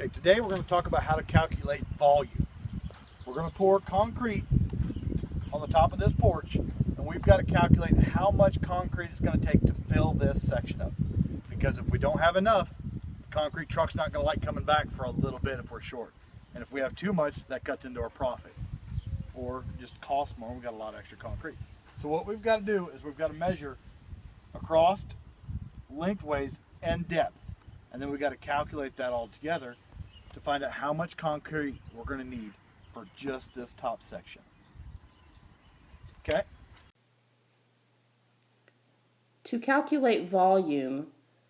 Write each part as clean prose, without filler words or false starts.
Okay, today we're going to talk about how to calculate volume. We're going to pour concrete on the top of this porch, and we've got to calculate how much concrete it's going to take to fill this section up. Because if we don't have enough, the concrete truck's not going to like coming back for a little bit if we're short. And if we have too much, that cuts into our profit. Or just costs more, we've got a lot of extra concrete. So what we've got to do is we've got to measure across, lengthways, and depth. And then we've got to calculate that all together to find out how much concrete we're going to need for just this top section. Okay? To calculate volume,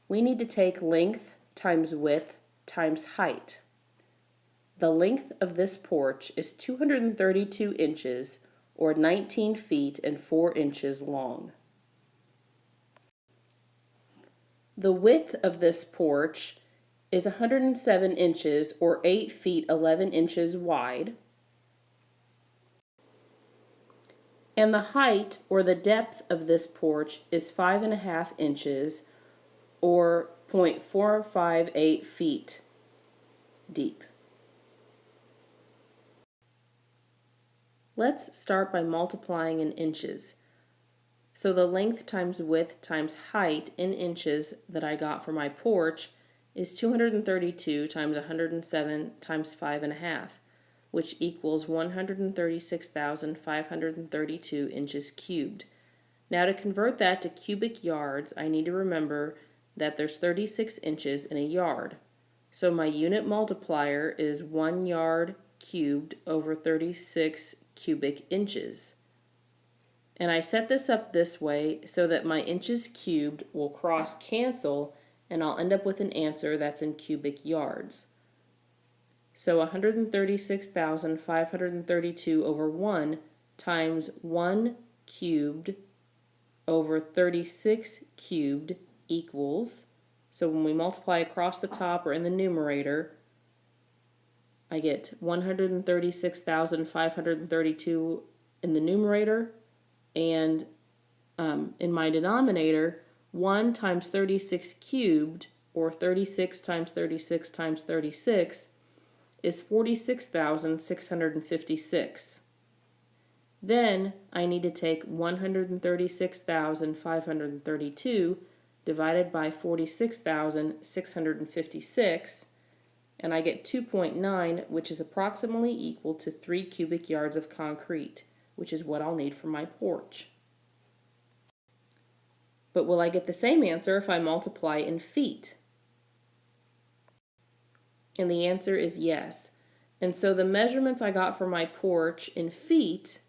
we need to take length times width times height. The length of this porch is 232 inches or 19 feet and 4 inches long. The width of this porch is 107 inches or 8 feet 11 inches wide. And the height or the depth of this porch is 5.5 inches or 0.458 feet deep. Let's start by multiplying in inches. So the length times width times height in inches that I got for my porch is 232 times 107 times 5.5, which equals 136,532 inches cubed. Now to convert that to cubic yards, I need to remember that there's 36 inches in a yard. So my unit multiplier is 1 yard cubed over 36 cubic inches. And I set this up this way so that my inches cubed will cross cancel and I'll end up with an answer that's in cubic yards. So 136,532 over 1 times 1 cubed over 36 cubed equals, so when we multiply across the top or in the numerator, I get 136,532 in the numerator, and in my denominator, 1 times 36 cubed, or 36 times 36 times 36, is 46,656. Then I need to take 136,532 divided by 46,656, and I get 2.9, which is approximately equal to 3 cubic yards of concrete, which is what I'll need for my porch. But will I get the same answer if I multiply in feet? And the answer is yes. And so the measurements I got for my porch in feet,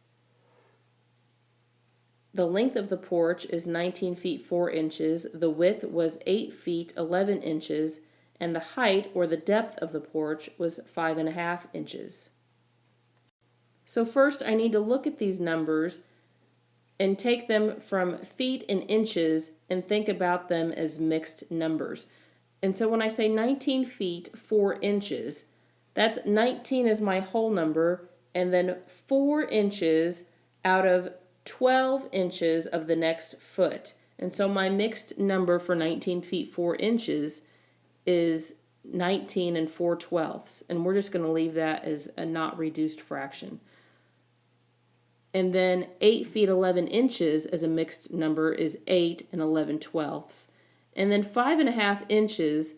the length of the porch is 19 feet 4 inches, the width was 8 feet 11 inches, and the height or the depth of the porch was 5.5 inches. So first I need to look at these numbers and take them from feet and inches and think about them as mixed numbers. And so when I say 19 feet 4 inches, that's 19 is my whole number, and then 4 inches out of 12 inches of the next foot. And so my mixed number for 19 feet 4 inches is 19 and 4/12, and we're just going to leave that as a not reduced fraction. And then 8 feet 11 inches as a mixed number is 8 and 11/12. And then 5.5 inches,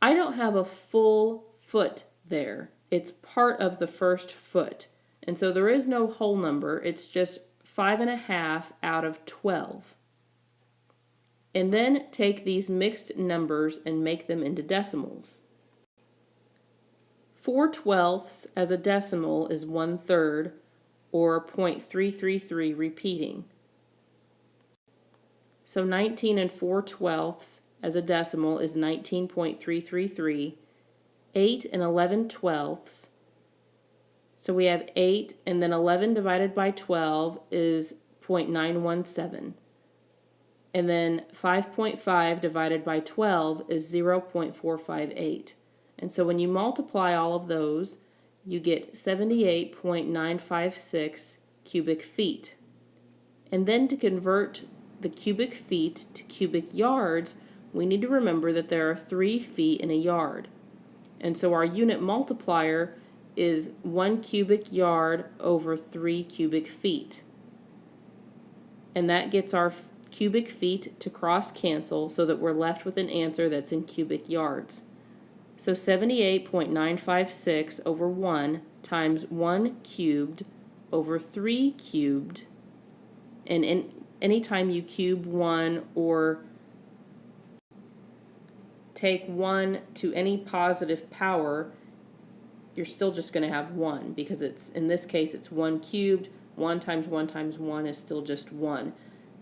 I don't have a full foot there. It's part of the first foot. And so there is no whole number. It's just 5.5 out of 12. And then take these mixed numbers and make them into decimals. 4/12 as a decimal is 1/3, or 0.333 repeating. So 19 and 4/12 as a decimal is 19.333. 8 and 11/12. So we have 8, and then 11 divided by 12 is 0.917. And then 5.5 divided by 12 is 0.458. And so when you multiply all of those, you get 78.956 cubic feet. And then to convert the cubic feet to cubic yards, we need to remember that there are 3 feet in a yard. And so our unit multiplier is 1 cubic yard over 3 cubic feet. And that gets our cubic feet to cross cancel so that we're left with an answer that's in cubic yards. So 78.956 over 1 times 1 cubed over 3 cubed. And anytime you cube 1 or take 1 to any positive power, you're still just going to have 1, because it's, in this case, it's 1 cubed. 1 times 1 times 1 is still just 1.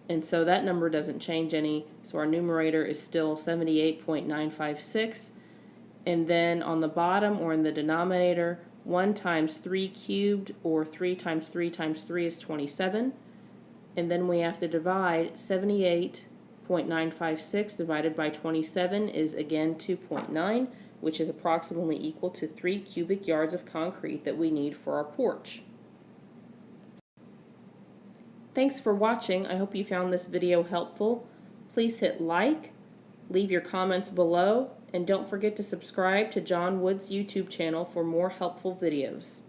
And so that number doesn't change any, so our numerator is still 78.956. And then on the bottom, or in the denominator, 1 times 3 cubed, or 3 times 3 times 3 is 27. And then we have to divide 78.956 divided by 27 is again 2.9, which is approximately equal to 3 cubic yards of concrete that we need for our porch. Thanks for watching. I hope you found this video helpful. Please hit like, leave your comments below, and don't forget to subscribe to John Wood's YouTube channel for more helpful videos.